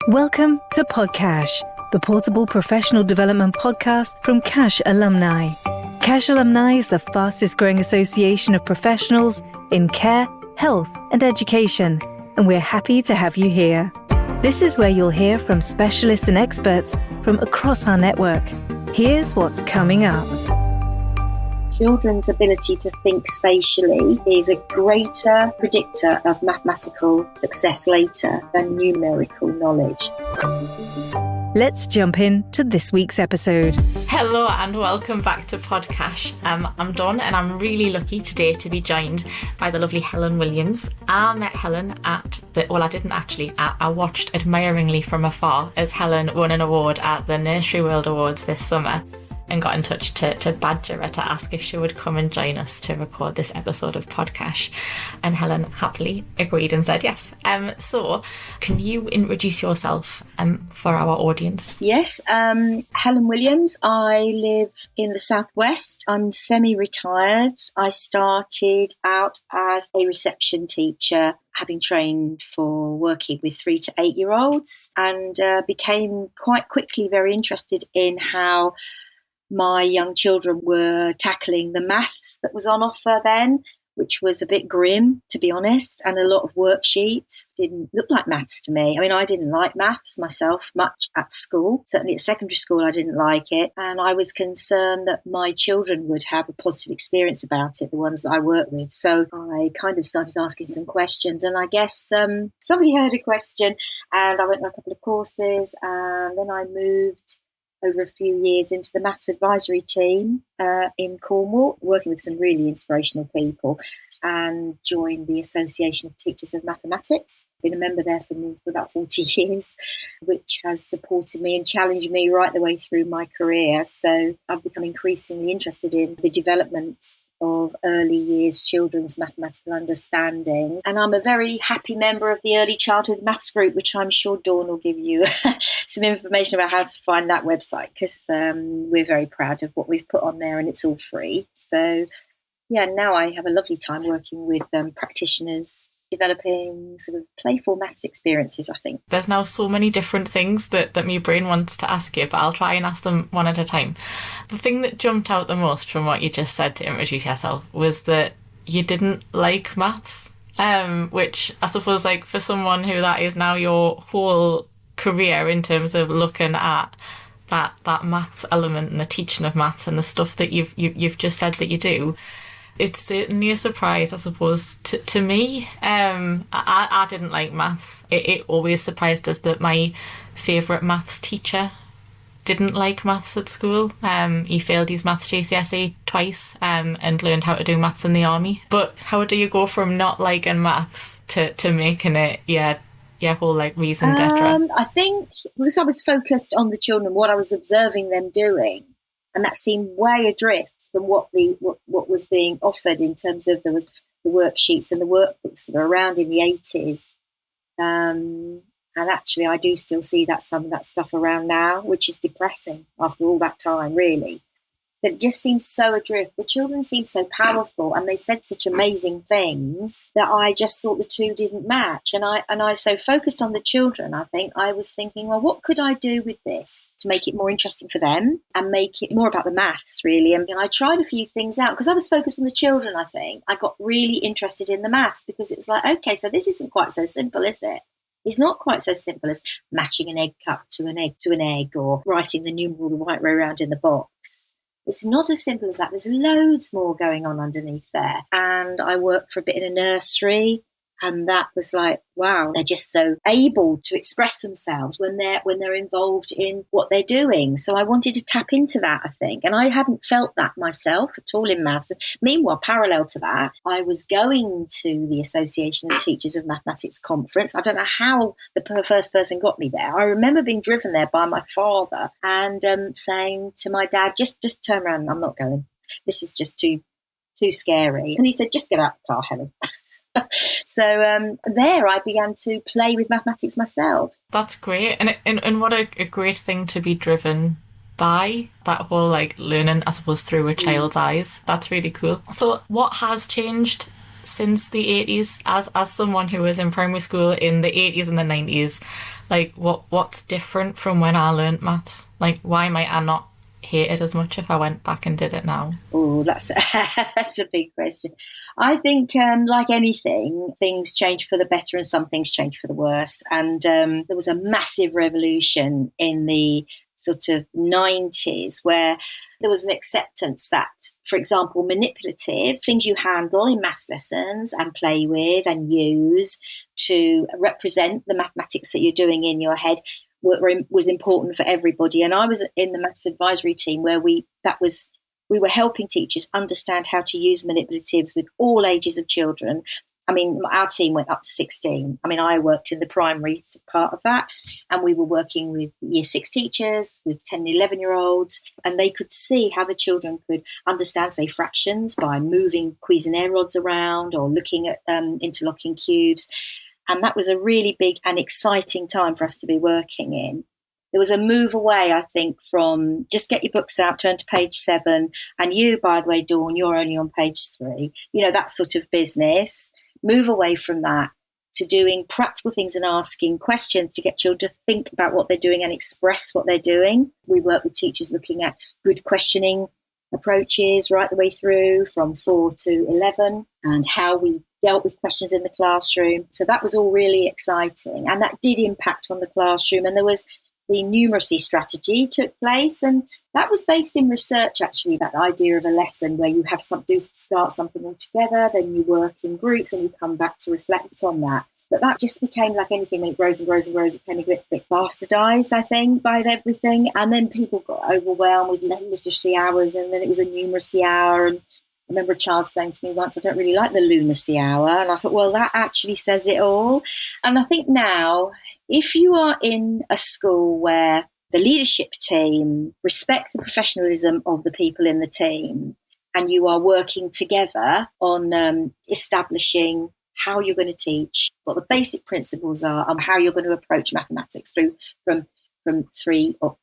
Welcome to Podcash, the portable professional development podcast from CASH alumni. CASH alumni is the fastest growing association of professionals in care, health and education, and we're happy to have you here. This is where you'll hear from specialists and experts from across our network. Here's what's coming up. Children's ability to think spatially is a greater predictor of mathematical success later than numerical knowledge. Let's jump in to this week's episode. Hello and welcome back to Podcash. I'm Dawn and I'm really lucky today to be joined by the lovely Helen Williams. I met Helen I watched admiringly from afar as Helen won an award at the Nursery World Awards this summer, and got in touch to badger her to ask if she would come and join us to record this episode of Podcash. And Helen happily agreed and said yes. So can you introduce yourself for our audience? Yes, Helen Williams. I live in the southwest. I'm semi-retired. I started out as a reception teacher, having trained for working with 3 to 8 year olds, and became quite quickly very interested in how my young children were tackling the maths that was on offer then, which was a bit grim, to be honest, and a lot of worksheets didn't look like maths to me. I mean, I didn't like maths myself much at school. Certainly at secondary school, I didn't like it. And I was concerned that my children would have a positive experience about it, the ones that I work with. So I kind of started asking some questions. And I guess somebody heard a question and I went on a couple of courses, and then I moved over a few years into the maths advisory team in Cornwall, working with some really inspirational people, and joined the Association of Teachers of Mathematics. Been a member there for about 40 years, which has supported me and challenged me right the way through my career. So I've become increasingly interested in the development of early years children's mathematical understanding. And I'm a very happy member of the Early Childhood Maths Group, which I'm sure Dawn will give you some information about how to find that website, because we're very proud of what we've put on there and it's all free. So yeah, now I have a lovely time working with practitioners, developing sort of playful maths experiences, I think. There's now so many different things that my brain wants to ask you, but I'll try and ask them one at a time. The thing that jumped out the most from what you just said to introduce yourself was that you didn't like maths, which I suppose, like, for someone who that is now your whole career in terms of looking at that maths element and the teaching of maths and the stuff that you've just said that you do, it's certainly a surprise, I suppose, to me. I didn't like maths. It always surprised us that my favourite maths teacher didn't like maths at school. He failed his maths GCSE twice and learned how to do maths in the army. But how do you go from not liking maths to making it, your whole like reason detra? I think because I was focused on the children, what I was observing them doing, and that seemed way adrift from what was being offered in terms of the worksheets and the workbooks that were around in the 80s. And actually, I do still see some of that stuff around now, which is depressing after all that time, really. But it just seems so adrift. The children seemed so powerful and they said such amazing things that I just thought the two didn't match. And I so focused on the children, I think. I was thinking, well, what could I do with this to make it more interesting for them and make it more about the maths, really? And I tried a few things out because I was focused on the children, I think. I got really interested in the maths because it's like, okay, so this isn't quite so simple, is it? It's not quite so simple as matching an egg cup to an egg or writing the numeral the right way around in the box. It's not as simple as that. There's loads more going on underneath there. And I worked for a bit in a nursery, and that was like, wow, they're just so able to express themselves when they're involved in what they're doing. So I wanted to tap into that, I think. And I hadn't felt that myself at all in maths. Meanwhile, parallel to that, I was going to the Association of Teachers of Mathematics conference. I don't know how the first person got me there. I remember being driven there by my father and saying to my dad, just turn around, I'm not going. This is just too scary. And he said, just get out of the car, Helen. So there I began to play with mathematics myself. That's great. And what a great thing to be driven by, that whole like learning, I suppose, through a child's eyes. That's really cool. So what has changed since the 80s, as someone who was in primary school in the 80s and the 90s, Like, what's different from when I learnt maths? Like, why might I not hate it as much if I went back and did it now? Oh, that's that's a big question. I think, like anything, things change for the better and some things change for the worse. And there was a massive revolution in the sort of 90s where there was an acceptance that, for example, manipulatives, things you handle in maths lessons and play with and use to represent the mathematics that you're doing in your head, was important for everybody. And I was in the maths advisory team where we were helping teachers understand how to use manipulatives with all ages of children. I mean, our team went up to 16. I mean, I worked in the primary part of that, and we were working with year 6 teachers, with 10 and 11-year-olds, and they could see how the children could understand, say, fractions by moving Cuisenaire rods around or looking at interlocking cubes. And that was a really big and exciting time for us to be working in. There was a move away, I think, from just get your books out, turn to page 7, and you, by the way, Dawn, you're only on page 3, that sort of business. Move away from that to doing practical things and asking questions to get children to think about what they're doing and express what they're doing. We work with teachers looking at good questioning approaches right the way through from 4 to 11 and how we dealt with questions in the classroom. So that was all really exciting. And that did impact on the classroom. And there was the numeracy strategy took place. And that was based in research, actually, that idea of a lesson where you have start something all together, then you work in groups and you come back to reflect on that. But that just became like anything, when it grows and grows and grows, it kind of get a bit bastardized, I think, by everything. And then people got overwhelmed with literacy hours, and then it was a numeracy hour. And I remember a child saying to me once, I don't really like the lunacy hour. And I thought, well, that actually says it all. And I think now, if you are in a school where the leadership team respect the professionalism of the people in the team, and you are working together on establishing how you're going to teach, what the basic principles are, and how you're going to approach mathematics from 3 up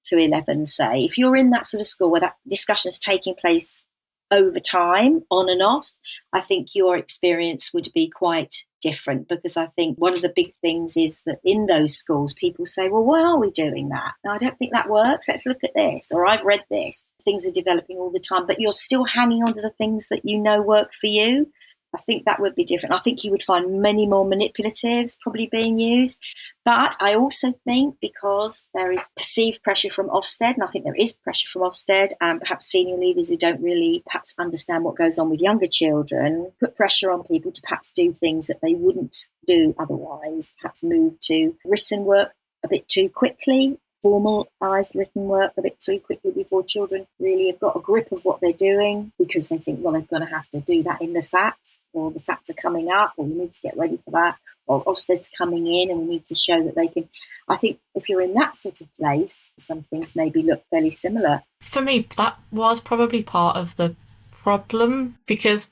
to 11, say. If you're in that sort of school where that discussion is taking place over time, on and off, I think your experience would be quite different, because I think one of the big things is that in those schools, people say, well, why are we doing that? No, I don't think that works. Let's look at this. Or I've read this. Things are developing all the time, but you're still hanging on to the things that you know work for you. I think that would be different. I think you would find many more manipulatives probably being used. But I also think, because there is perceived pressure from Ofsted, and I think there is pressure from Ofsted, and perhaps senior leaders who don't really perhaps understand what goes on with younger children, put pressure on people to perhaps do things that they wouldn't do otherwise, perhaps move to written work a bit too quickly, formalised written work a bit too quickly before children really have got a grip of what they're doing, because they think, well, they're going to have to do that in the SATs, or the SATs are coming up, or we need to get ready for that, or Ofsted's coming in and we need to show that they can. I think if you're in that sort of place, some things maybe look fairly similar. For me, that was probably part of the problem, because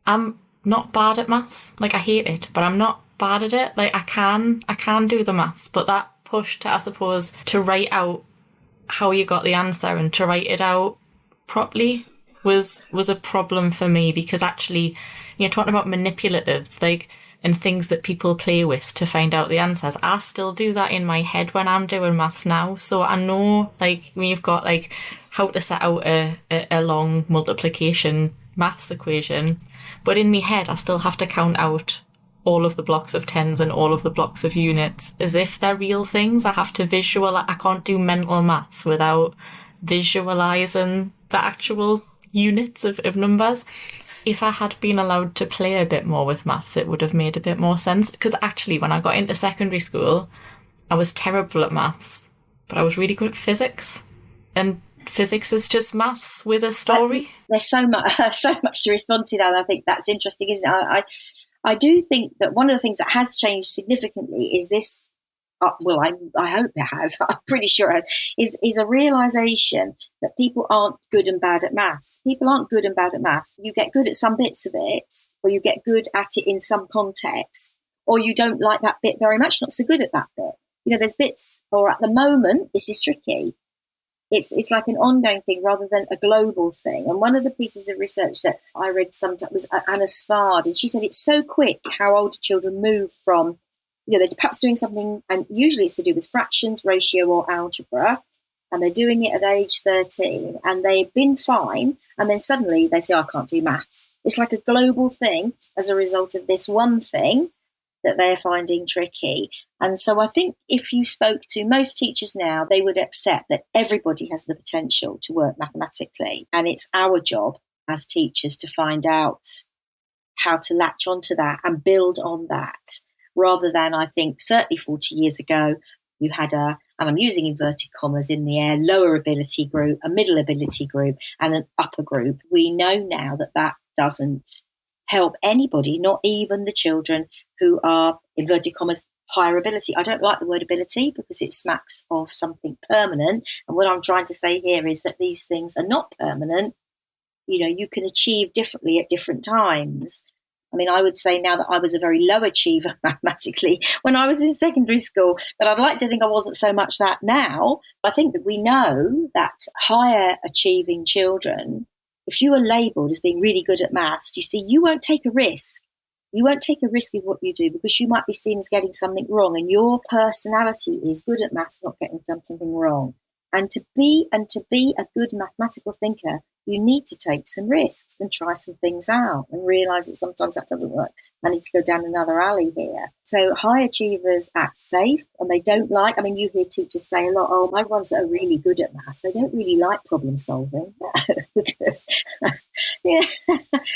I'm not bad at maths. Like, I hate it, but I'm not bad at it. Like, I can do the maths, but that push to, I suppose, to write out how you got the answer and to write it out properly was a problem for me, because actually, you're talking about manipulatives, like, and things that people play with to find out the answers. I still do that in my head when I'm doing maths now. So I know, like, when you've got, like, how to set out a long multiplication maths equation, but in my head, I still have to count out all of the blocks of tens and all of the blocks of units as if they're real things. I have to visualize. I can't do mental maths without visualizing the actual units of numbers. If I had been allowed to play a bit more with maths, it would have made a bit more sense. Because actually, when I got into secondary school, I was terrible at maths, but I was really good at physics. And physics is just maths with a story. There's so much to respond to that. I think that's interesting, isn't it? I do think that one of the things that has changed significantly is this. Well, I hope it has. I'm pretty sure it has. Is a realization that people aren't good and bad at maths. People aren't good and bad at maths. You get good at some bits of it, or you get good at it in some context, or you don't like that bit very much, not so good at that bit. There's bits, or at the moment, this is tricky. It's like an ongoing thing rather than a global thing. And one of the pieces of research that I read sometime was Anna Svard, and she said it's so quick how older children move from they're perhaps doing something, and usually it's to do with fractions, ratio, or algebra, and they're doing it at age 13, and they've been fine, and then suddenly they say, I can't do maths. It's like a global thing as a result of this one thing that they're finding tricky. And so I think if you spoke to most teachers now, they would accept that everybody has the potential to work mathematically, and it's our job as teachers to find out how to latch onto that and build on that, rather than, I think, certainly 40 years ago, you had and I'm using inverted commas in the air, lower ability group, a middle ability group, and an upper group. We know now that that doesn't help anybody, not even the children who are, inverted commas, higher ability. I don't like the word ability because it smacks of something permanent. And what I'm trying to say here is that these things are not permanent. You can achieve differently at different times. I mean, I would say now that I was a very low achiever mathematically when I was in secondary school, but I'd like to think I wasn't so much that now. I think that we know that higher achieving children, if you are labelled as being really good at maths, you see, you won't take a risk. You won't take a risk with what you do because you might be seen as getting something wrong, and your personality is good at maths, not getting something wrong. And to be a good mathematical thinker, you need to take some risks and try some things out and realise that sometimes that doesn't work. I need to go down another alley here. So high achievers act safe, and they don't like, I mean, you hear teachers say a lot, oh, my ones that are really good at maths, they don't really like problem solving. Because, yeah.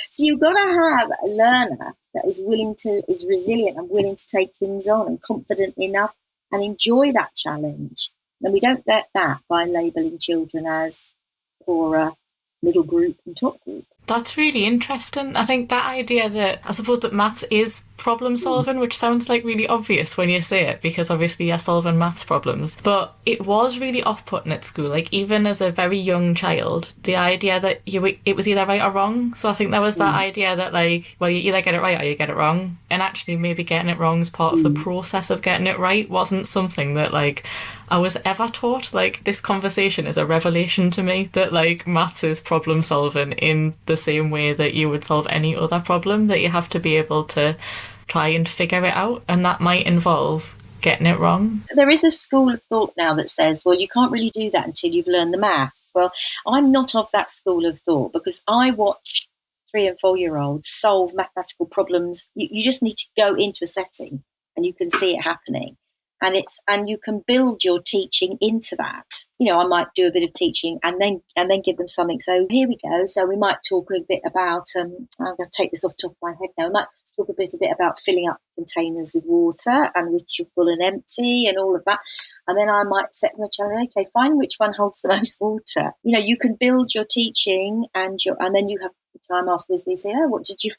So you've got to have a learner that is resilient and willing to take things on and confident enough and enjoy that challenge. And we don't get that by labelling children as poorer, middle group and top group. That's really interesting. I think that idea that, I suppose that maths is problem solving, which sounds like really obvious when you say it, because obviously you're solving maths problems, but it was really off-putting at school. Like, even as a very young child, the idea that it was either right or wrong. So I think there was that idea that, like, well, you either get it right or you get it wrong, and actually maybe getting it wrong is part of the process of getting it right. Wasn't something that, like, I was ever taught. Like, this conversation is a revelation to me that, like, maths is problem solving in the same way that you would solve any other problem, that you have to be able to try and figure it out, and that might involve getting it wrong. There is a school of thought now that says, well, you can't really do that until you've learned the maths. Well, I'm not of that school of thought, because I watch 3 and 4 year olds solve mathematical problems. You just need to go into a setting and you can see it happening. And you can build your teaching into that. I might do a bit of teaching and then give them something. So here we go. So we might talk a bit about, I'm going to take this off the top of my head now. We might talk a bit about filling up containers with water and which are full and empty and all of that. And then I might set my challenge, okay, find which one holds the most water. You can build your teaching and then you have the time afterwards where you say, oh, what did you,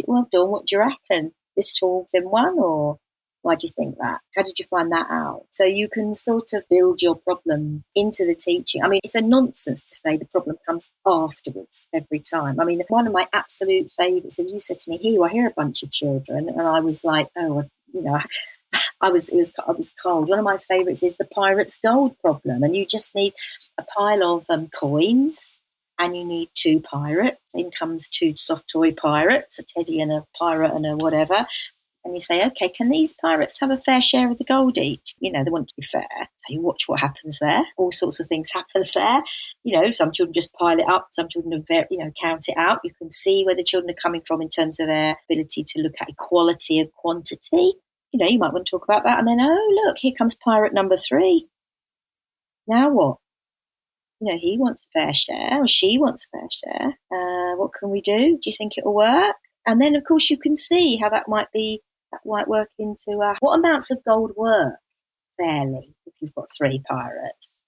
well done, what do you reckon? This tall, thin one, or why do you think that? How did you find that out? So you can sort of build your problem into the teaching. I mean, it's a nonsense to say the problem comes afterwards every time. I mean, one of my absolute favourites, if you said to me, here you are, here are a bunch of children, and I was like, oh, I was cold. One of my favourites is the pirate's gold problem, and you just need a pile of coins, and you need 2 pirates. In comes 2 soft toy pirates, a teddy and a pirate and a whatever. And you say, okay, can these pirates have a fair share of the gold each? They want to be fair. So you watch what happens there. All sorts of things happens there. Some children just pile it up. Some children, count it out. You can see where the children are coming from in terms of their ability to look at equality of quantity. You might want to talk about that. And then, oh, look, here comes pirate number 3. Now what? He wants a fair share or she wants a fair share. What can we do? Do you think it'll work? And then, of course, you can see how that might work into what amounts of gold work fairly if you've got 3 pirates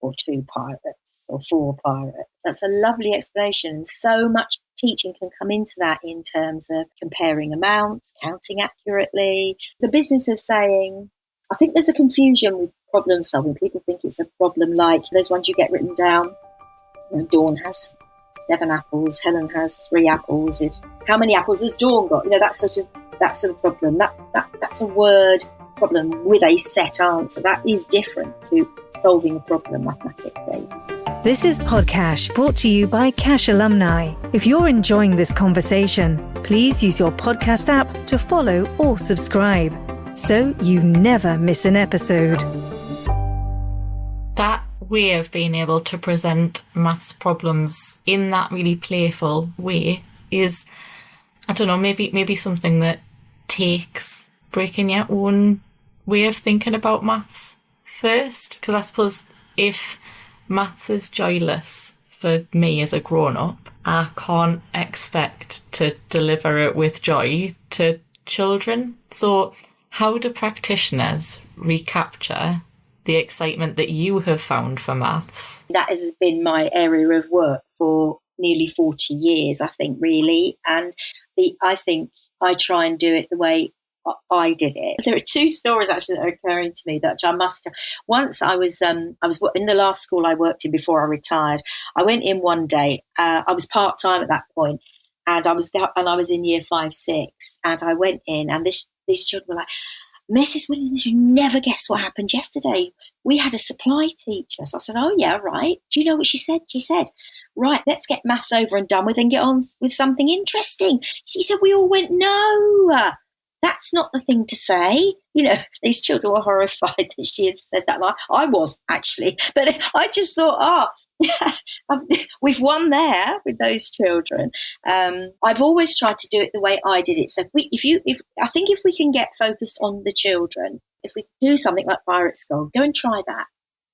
or 2 pirates or 4 pirates. That's a lovely explanation. And so much teaching can come into that in terms of comparing amounts, counting accurately. The business of saying, I think there's a confusion with problem solving. People think it's a problem like those ones you get written down. Dawn has 7 apples, Helen has 3 apples. How many apples has Dawn got? That sort of problem. That's a word problem with a set answer. That is different to solving a problem mathematically. This is Podcash, brought to you by Cash Alumni. If you're enjoying this conversation, please use your podcast app to follow or subscribe. so you never miss an episode. That way of being able to present maths problems in that really playful way is, I don't know, maybe something that takes breaking your own way of thinking about maths first. Because I suppose if maths is joyless for me as a grown-up, I can't expect to deliver it with joy to children. So how do practitioners recapture the excitement that you have found for maths? That has been my area of work for nearly 40 years, I think, really. And I think I try and do it the way I did it. There are two stories actually that are occurring to me that I must tell. Once I was in the last school I worked in before I retired. I went in one day. I was part-time at that point, and I was in year 5-6, and I went in, and these children were like, "Mrs. Williams, you never guess what happened yesterday. We had a supply teacher." So I said, "Oh yeah, right. Do you know what she said?" She said, "Right, let's get maths over and done with and get on with something interesting." She said, we all went, "No, that's not the thing to say." These children were horrified that she had said that. I was, actually. But I just thought, we've won there with those children. I've always tried to do it the way I did it. So if we can get focused on the children, if we do something like Pirate Skull, go and try that.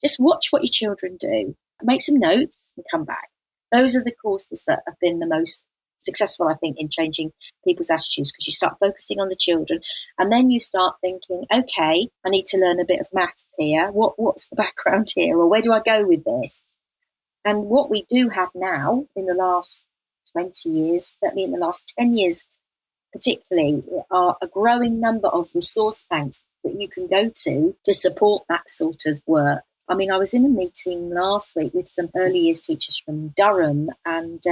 Just watch what your children do, make some notes and come back. Those are the courses that have been the most successful, I think, in changing people's attitudes, because you start focusing on the children and then you start thinking, okay, I need to learn a bit of maths here. What's the background here, or where do I go with this? And what we do have now in the last 20 years, certainly in the last 10 years particularly, are a growing number of resource banks that you can go to support that sort of work. I mean, I was in a meeting last week with some early years teachers from Durham, and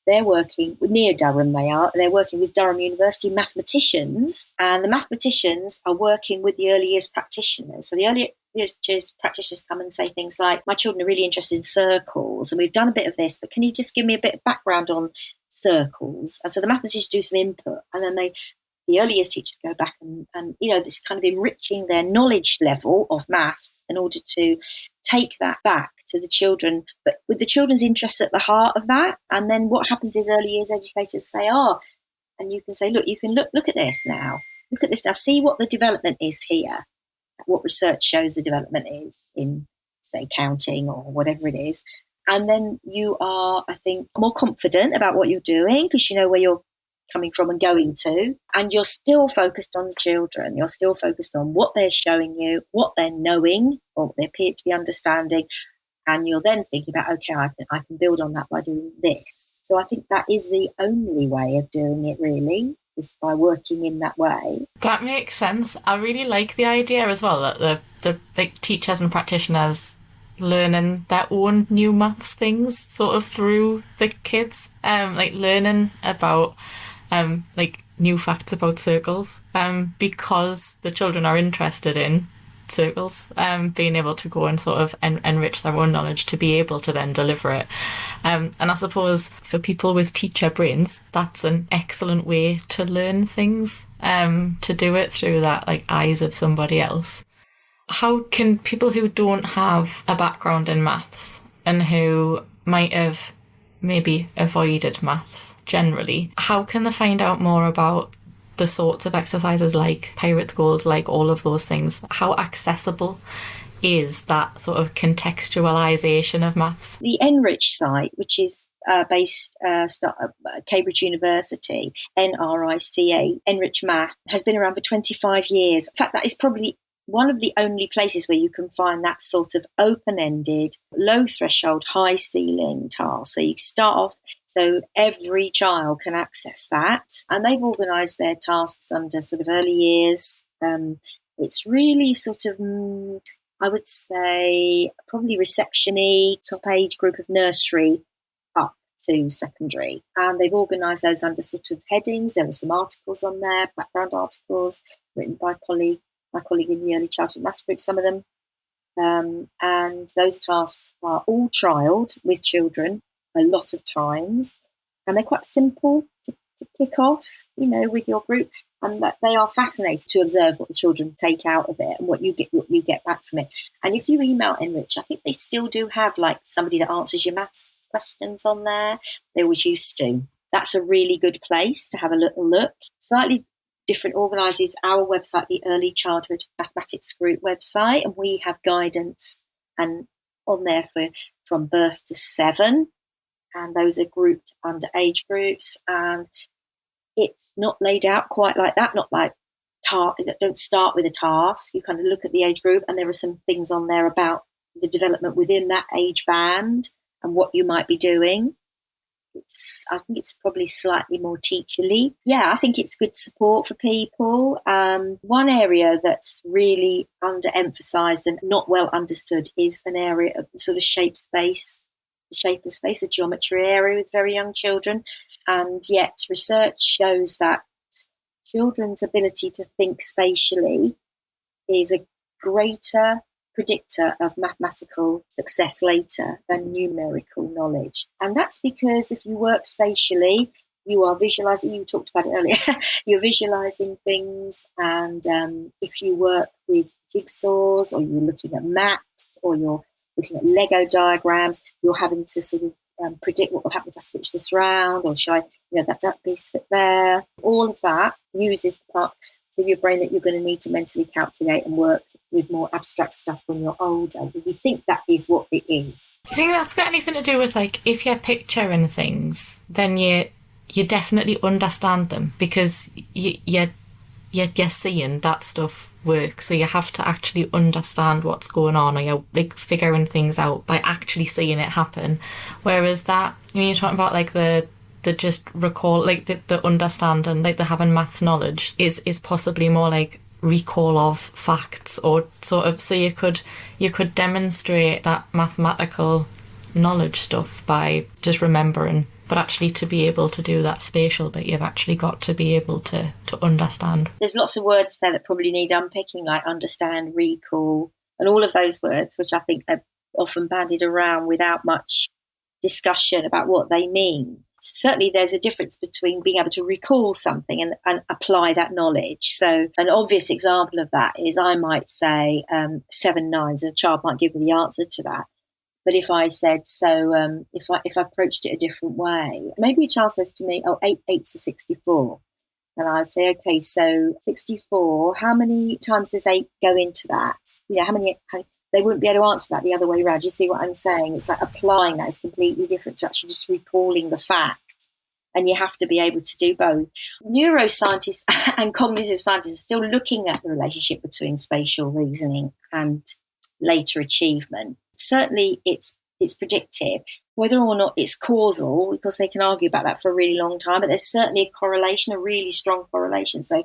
they're working near Durham. They're working with Durham University mathematicians, and the mathematicians are working with the early years practitioners. So the early years practitioners come and say things like, "My children are really interested in circles, and we've done a bit of this, but can you just give me a bit of background on circles?" And so the mathematicians do some input, and then the early years teachers go back and this kind of enriching their knowledge level of maths in order to take that back to the children, but with the children's interests at the heart of that. And then what happens is early years educators say, and you can say, look at this now. Look at this now. See what the development is here. What research shows the development is in, say, counting or whatever it is. And then you are, I think, more confident about what you're doing because you know where you're coming from and going to, and you're still focused on the children. You're still focused on what they're showing you, what they're knowing, or what they appear to be understanding, and you're then thinking about, okay, I can build on that by doing this. So I think that is the only way of doing it, really, is by working in that way. That makes sense. I really like the idea as well that the teachers and practitioners learning their own new maths things sort of through the kids, learning about new facts about circles, because the children are interested in circles, being able to go and sort of enrich their own knowledge to be able to then deliver it. And I suppose for people with teacher brains, that's an excellent way to learn things, to do it through that eyes of somebody else. How can people who don't have a background in maths and who might have maybe avoided maths generally, how can they find out more about the sorts of exercises like Pirate's Gold, like all of those things? How accessible is that sort of contextualisation of maths? The Enrich site, which is based at Cambridge University, NRICA, Enrich Math, has been around for 25 years. In fact, that is probably one of the only places where you can find that sort of open-ended, low threshold, high ceiling task. So you start off, so every child can access that. And they've organised their tasks under sort of early years. It's really sort of, I would say, probably reception-y, top age group of nursery up to secondary. And they've organised those under sort of headings. There are some articles on there, background articles written by my colleague in the early childhood maths group, some of them. And those tasks are all trialled with children a lot of times. And they're quite simple to kick off, with your group. and that they are fascinated to observe what the children take out of it and what you get back from it. And if you email Enrich, I think they still do have like somebody that answers your maths questions on there. They always used to. That's a really good place to have a little look. Slightly different organises our website, the Early Childhood Mathematics Group website, and we have guidance and on there from birth to 7, and those are grouped under age groups, and it's not laid out quite like that, not like don't start with a task. You kind of look at the age group, and there are some things on there about the development within that age band and what you might be doing. I think it's probably slightly more teacherly. Yeah, I think it's good support for people. One area that's really underemphasised and not well understood is an area of the sort of shape of space, the geometry area with very young children. And yet research shows that children's ability to think spatially is a greater predictor of mathematical success later than numerical knowledge. And that's because if you work spatially, you are visualizing, you talked about it earlier, you're visualizing things. And if you work with jigsaws, or you're looking at maps, or you're looking at Lego diagrams, you're having to sort of predict what will happen if I switch this round, or should I, that piece fit there. All of that uses the part of your brain that you're going to need to mentally calculate and work with more abstract stuff when you're older. We think that is what it is. Do you think that's got anything to do with, like, if you're picturing things, then you definitely understand them because you're seeing that stuff work, so you have to actually understand what's going on, or you're like figuring things out by actually seeing it happen. Whereas that, you're talking about like the just recall, like the understanding, like the having maths knowledge is possibly more like recall of facts, or sort of, so you could demonstrate that mathematical knowledge stuff by just remembering. But actually, to be able to do that spatial bit, you've actually got to be able to understand. There's lots of words there that probably need unpicking, like understand, recall, and all of those words, which I think are often bandied around without much discussion about what they mean. Certainly, there's a difference between being able to recall something and apply that knowledge. So an obvious example of that is I might say 7 9s, and a child might give me the answer to that. But if I said, if I approached it a different way, maybe a child says to me, 8 8s are 64. And I'd say, okay, so 64, how many times does 8 go into that? They wouldn't be able to answer that the other way around. You see what I'm saying? It's like applying that is completely different to actually just recalling the fact. And you have to be able to do both. Neuroscientists and cognitive scientists are still looking at the relationship between spatial reasoning and later achievement. Certainly it's predictive. Whether or not it's causal, because they can argue about that for a really long time, but there's certainly a correlation, a really strong correlation. So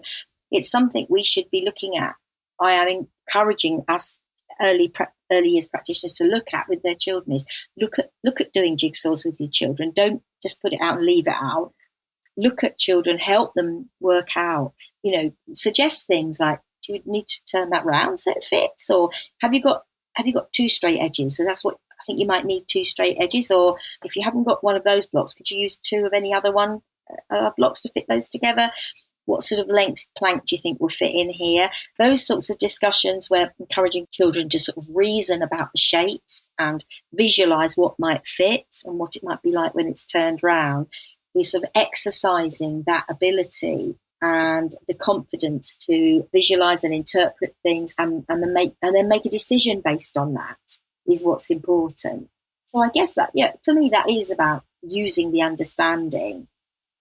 it's something we should be looking at. I am encouraging us early years practitioners to look at with their children is look at doing jigsaws with your children. Don't just put it out and leave it out. Look at children, help them work out, suggest things like, do you need to turn that round so it fits? Or have you got 2 straight edges? So that's what I think you might need, 2 straight edges. Or if you haven't got one of those blocks, could you use 2 of any other blocks to fit those together? What sort of length plank do you think will fit in here? Those sorts of discussions where encouraging children to sort of reason about the shapes and visualise what might fit and what it might be like when it's turned round is sort of exercising that ability and the confidence to visualise and interpret things and then make a decision based on that is what's important. So I guess that, for me, that is about using the understanding.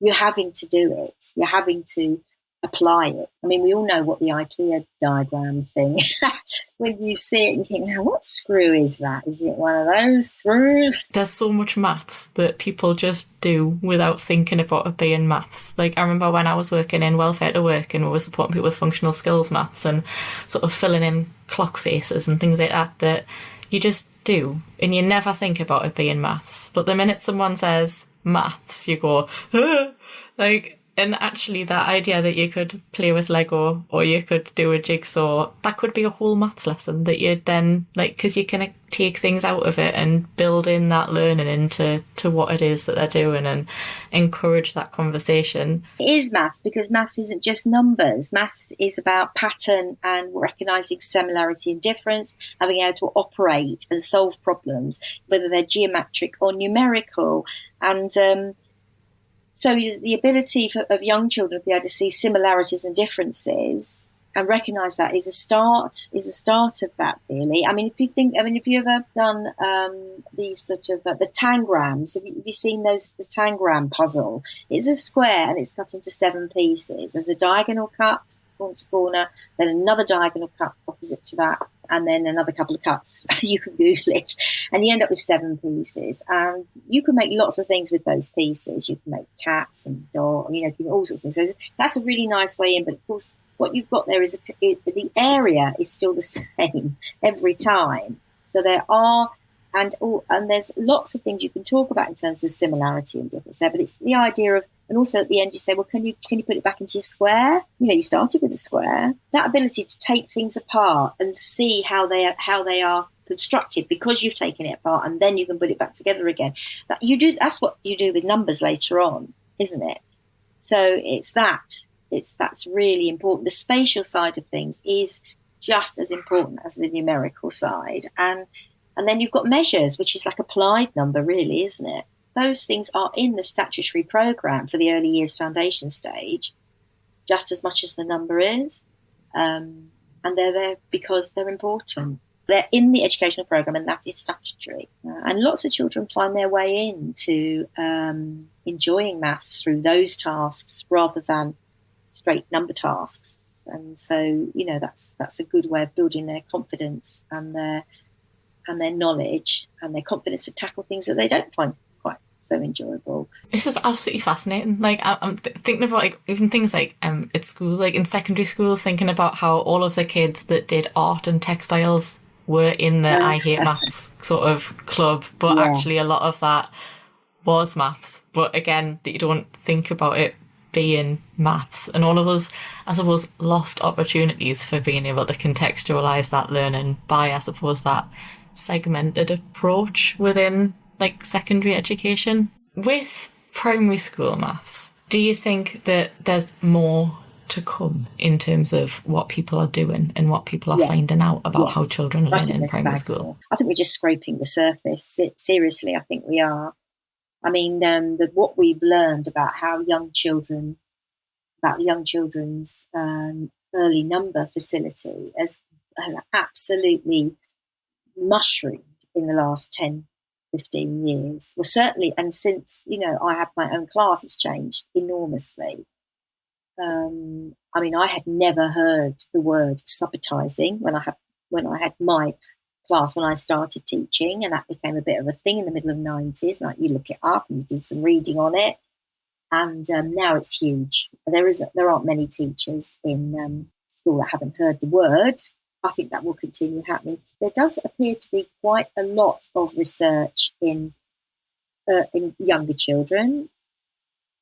You're having to do it. You're having to apply it. I mean, we all know what the IKEA diagram thing, when you see it, you think, now, what screw is that? Is it one of those screws? There's so much maths that people just do without thinking about it being maths. Like, I remember when I was working in welfare to work and we were supporting people with functional skills maths and sort of filling in clock faces and things like that you just do, and you never think about it being maths. But the minute someone says maths, you go, like, And actually that idea that you could play with Lego or you could do a jigsaw, that could be a whole maths lesson that you'd then, like, because you can take things out of it and build in that learning into what it is that they're doing and encourage that conversation. It is maths, because maths isn't just numbers. Maths is about pattern and recognising similarity and difference, and being able to operate and solve problems, whether they're geometric or numerical. And so the ability of young children to be able to see similarities and differences and recognise that is a start of that, really. I mean, if you ever done these sort of the tangrams, have you seen those, the tangram puzzle? It's a square and it's cut into 7 pieces. There's a diagonal cut, corner to corner, then another diagonal cut opposite to that, and then another couple of cuts. You can Google it, and you end up with 7 pieces. And you can make lots of things with those pieces. You can make cats and dogs, all sorts of things. So that's a really nice way in. But of course, what you've got there is the area is still the same every time. So there are, and there's lots of things you can talk about in terms of similarity and difference there. But it's the idea of, and also at the end you say, well, can you put it back into your square? You started with a square. That ability to take things apart and see how they are constructed because you've taken it apart, and then you can put it back together again. That's what you do with numbers later on, isn't it? So that's really important. The spatial side of things is just as important as the numerical side. And then you've got measures, which is like applied number, really, isn't it? Those things are in the statutory programme for the early years foundation stage, just as much as the number is. And they're there because they're important. They're in the educational programme, and that is statutory. And lots of children find their way into enjoying maths through those tasks rather than straight number tasks. And so, that's a good way of building their confidence and their knowledge and their confidence to tackle things that they don't find quite so enjoyable. This is absolutely fascinating. Like, I'm thinking about even things like at school, like in secondary school, thinking about how all of the kids that did art and textiles were in the I hate maths sort of club, but actually a lot of that was maths. But again, that you don't think about it being maths, and all of us, I suppose, lost opportunities for being able to contextualise that learning by, I suppose, that segmented approach within like secondary education. With primary school maths, do you think that there's more to come in terms of what people are doing and what people are finding out about how children learn in primary school? I think we're just scraping the surface. Seriously, I think we are. I mean, what we've learned about young children's early number facility has absolutely mushroomed in the last 10, 15 years. Well, certainly, and since, I have my own class, it's changed enormously. I mean, I had never heard the word subitising when I had my class when I started teaching, and that became a bit of a thing in the middle of the 90s. Like, you look it up and you did some reading on it, and now it's huge. There aren't many teachers in school that haven't heard the word. I think that will continue happening. There does appear to be quite a lot of research in younger children.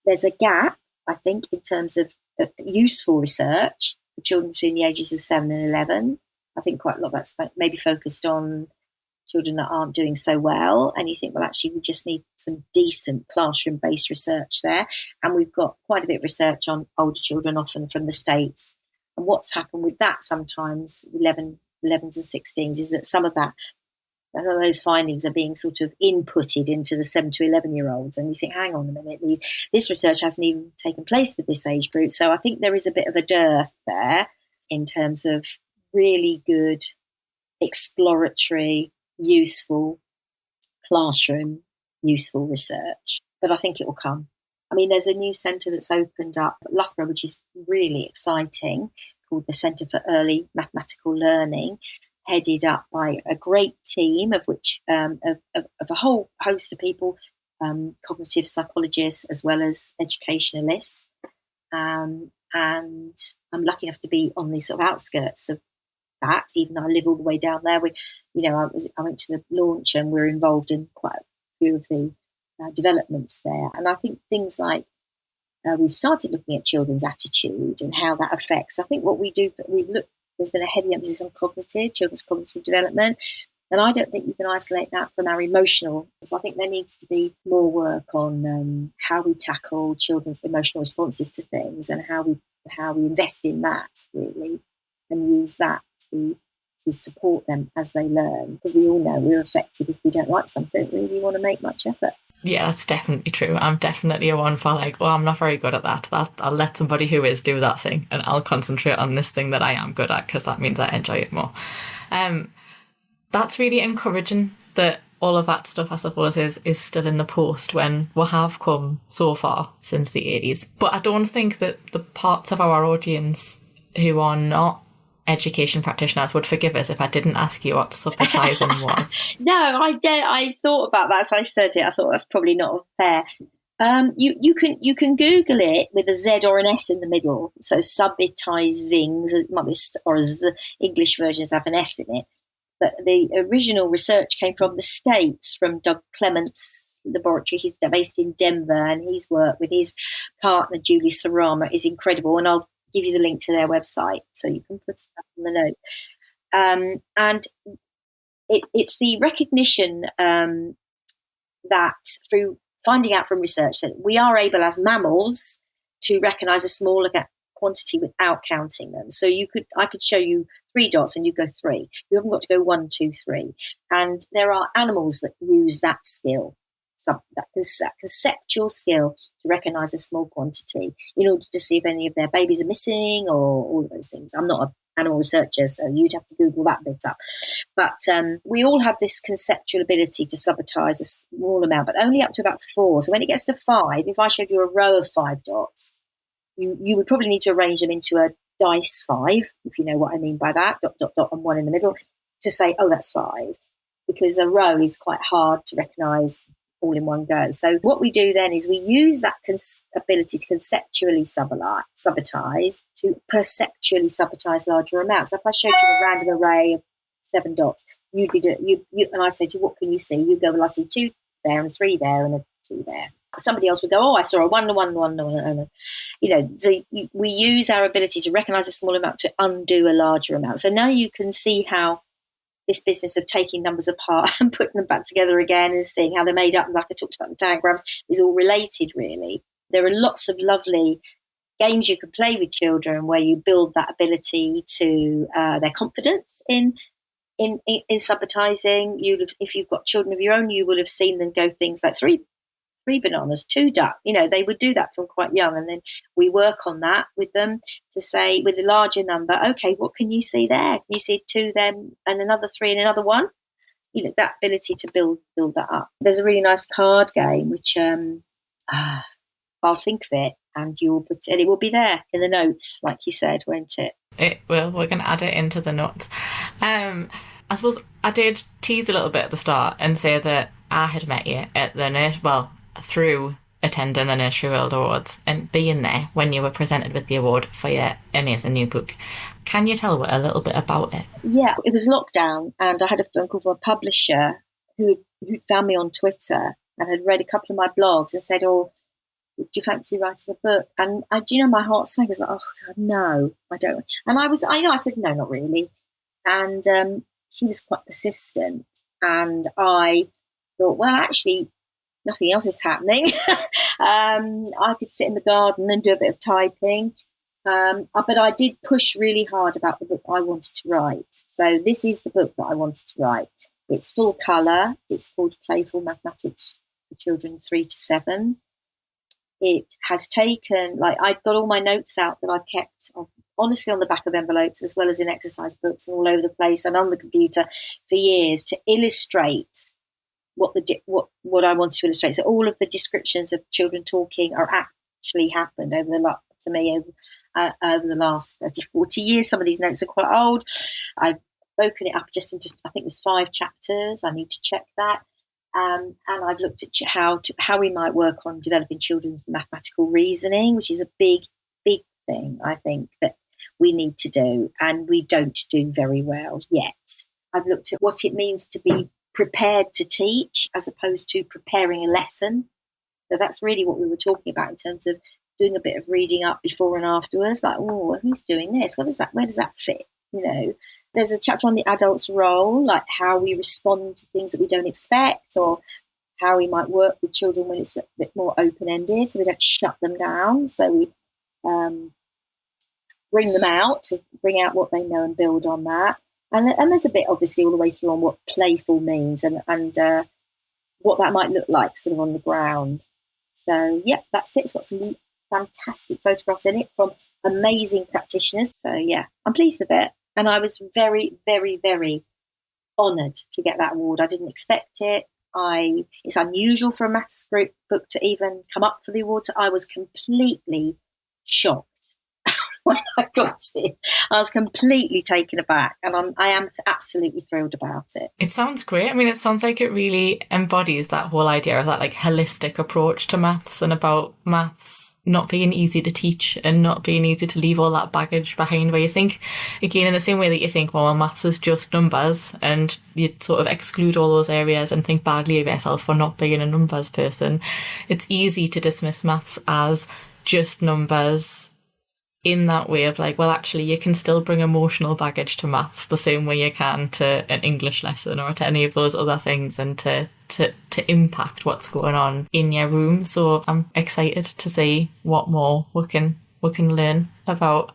There's a gap, I think, in terms of useful research for children between the ages of 7 and 11. I think quite a lot of that's maybe focused on children that aren't doing so well. And you think, well, actually, we just need some decent classroom-based research there. And we've got quite a bit of research on older children, often from the States. And what's happened with that sometimes, 11s and 16s, is that some of those findings are being sort of inputted into the 7 to 11-year-olds. And you think, hang on a minute, this research hasn't even taken place with this age group. So I think there is a bit of a dearth there in terms of really good, exploratory, useful classroom, useful research. But I think it will come. I mean, there's a new centre that's opened up at Loughborough, which is really exciting, called the Centre for Early Mathematical Learning, headed up by a great team of which of a whole host of people, cognitive psychologists as well as educationalists. And I'm lucky enough to be on the sort of outskirts of that, even though I live all the way down there. I went to the launch and we're involved in quite a few of the developments there. And I think things like we've started looking at children's attitude and how that affects. I think what we do, there's been a heavy emphasis on children's cognitive development. And I don't think you can isolate that from our emotional. So I think there needs to be more work on how we tackle children's emotional responses to things and how we invest in that, really, and use that to support them as they learn. Because we all know we're affected if we don't like something. We really want to make much effort. Yeah, that's definitely true. I'm definitely a one for I'm not very good at that. I'll let somebody who is do that thing, and I'll concentrate on this thing that I am good at, because that means I enjoy it more. That's really encouraging that all of that stuff, I suppose, is still in the post when we have come so far since the 80s. But I don't think that the parts of our audience who are not education practitioners would forgive us if I didn't ask you what subitising was. No, I thought about that as I said it. I thought that's probably not fair. You can Google it with a Z or an S in the middle. So subitising, or English versions have an S in it. But the original research came from the States, from Doug Clement's laboratory. He's based in Denver, and his work with his partner, Julie Sarama, is incredible. And I'll give you the link to their website so you can put stuff in the note. And it's the recognition that through finding out from research that we are able as mammals to recognise a smaller quantity without counting them. So I could show you 3 dots and you go 3. You haven't got to go 1, 2, 3. And there are animals that use that skill, that conceptual skill to recognise a small quantity in order to see if any of their babies are missing or all of those things. I'm not an animal researcher, so you'd have to Google that bit up. But we all have this conceptual ability to subitise a small amount, but only up to about 4. So when it gets to 5, if I showed you a row of 5 dots, you would probably need to arrange them into a dice 5, if you know what I mean by that, dot, dot, dot, and 1 in the middle, to say, oh, that's 5, because a row is quite hard to recognise all in one go. So what we do then is we use that ability to conceptually subitise to perceptually subitise larger amounts. So if I showed you a random array of 7 dots, you'd be and I'd say to you, what can you see? You'd go, well, I see 2 there and 3 there and a 2 there. Somebody else would go, oh, I saw a 1, 1, 1, 1. So we use our ability to recognise a small amount to undo a larger amount. So now you can see how this business of taking numbers apart and putting them back together again and seeing how they're made up, like I talked about the diagrams, is all related, really. There are lots of lovely games you can play with children where you build that ability to their confidence in subitizing. If you've got children of your own, you will have seen them go things like 3 bananas, 2 duck. They would do that from quite young, and then we work on that with them to say, with a larger number, okay, what can you see there? Can you see 2 then, and another 3 and another 1? That ability to build that up. There's a really nice card game which I'll think of it, and it will be there in the notes, like you said, won't it? It will. We're going to add it into the notes. I suppose I did tease a little bit at the start and say that I had met you at the through attending the Nursery World Awards and being there when you were presented with the award for your amazing new book. Can you tell a little bit about it? Yeah, it was lockdown, and I had a phone call from a publisher who found me on Twitter and had read a couple of my blogs and said, oh, do you fancy writing a book? And my heart sank. I was like, oh, God, no, I don't. And I said, no, not really. And she was quite persistent. And I thought, well, actually, nothing else is happening. I could sit in the garden and do a bit of typing. But I did push really hard about the book I wanted to write. So this is the book that I wanted to write. It's full colour. It's called Playful Mathematics for Children 3 to 7. It has taken, I've got all my notes out that I've kept honestly on the back of envelopes, as well as in exercise books and all over the place and on the computer for years, to illustrate what I want to illustrate. So all of the descriptions of children talking are actually happened over the last 30, 40 years. Some of these notes are quite old. I've broken it up just into, I think there's 5 chapters. I need to check that. And I've looked at how we might work on developing children's mathematical reasoning, which is a big, big thing, I think, that we need to do, and we don't do very well yet. I've looked at what it means to be prepared to teach as opposed to preparing a lesson. So that's really what we were talking about in terms of doing a bit of reading up before and afterwards, like, oh, who's doing this? Where does that fit? You know, there's a chapter on the adult's role, like how we respond to things that we don't expect, or how we might work with children when it's a bit more open-ended, so we don't shut them down. So we bring them out to bring out what they know and build on that. And there's a bit, obviously, all the way through on what playful means and what that might look like sort of on the ground. So, yeah, that's it. It's got some fantastic photographs in it from amazing practitioners. So, yeah, I'm pleased with it. And I was very, very, very honoured to get that award. I didn't expect it. It's unusual for a maths group book to even come up for the award. So I was completely shocked when I got it. I was completely taken aback, and I am absolutely thrilled about it. It sounds great. I mean, it sounds like it really embodies that whole idea of that like holistic approach to maths, and about maths not being easy to teach and not being easy to leave all that baggage behind, where you think, again, in the same way that you think, well, maths is just numbers, and you sort of exclude all those areas and think badly of yourself for not being a numbers person. It's easy to dismiss maths as just numbers, in that way of like, well, actually, you can still bring emotional baggage to maths the same way you can to an English lesson or to any of those other things, and to impact what's going on in your room. So I'm excited to see what more we can learn about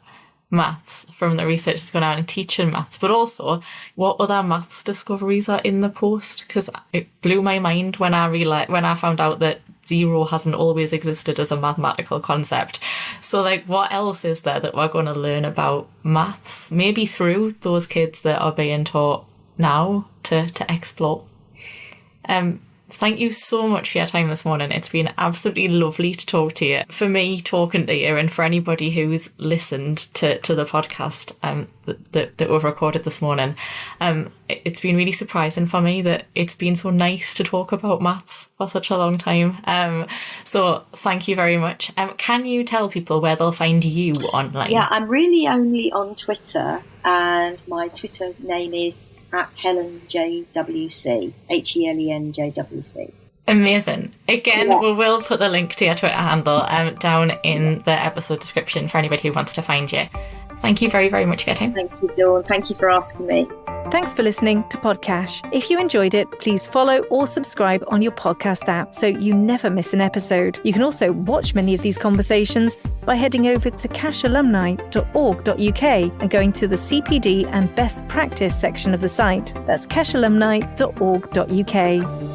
maths from the research that's going on in teaching maths, but also what other maths discoveries are in the post, because it blew my mind when I found out that zero hasn't always existed as a mathematical concept. So like, what else is there that we're going to learn about maths, maybe through those kids that are being taught now to explore? Thank you so much for your time this morning. It's been absolutely lovely to talk to you. For me, talking to you, and for anybody who's listened to the podcast that we've recorded this morning, it's been really surprising for me that it's been so nice to talk about maths for such a long time. So thank you very much. Can you tell people where they'll find you online? Yeah, I'm really only on Twitter, and my Twitter name is at Helen JWC, HELENJWC. Amazing. Again, we will put the link to your Twitter handle down in the episode description for anybody who wants to find you. Thank you very, very much for your time. Thank you, Dawn. Thank you for asking me. Thanks for listening to Podcash. If you enjoyed it, please follow or subscribe on your podcast app so you never miss an episode. You can also watch many of these conversations by heading over to cashalumni.org.uk and going to the CPD and best practice section of the site. That's cashalumni.org.uk.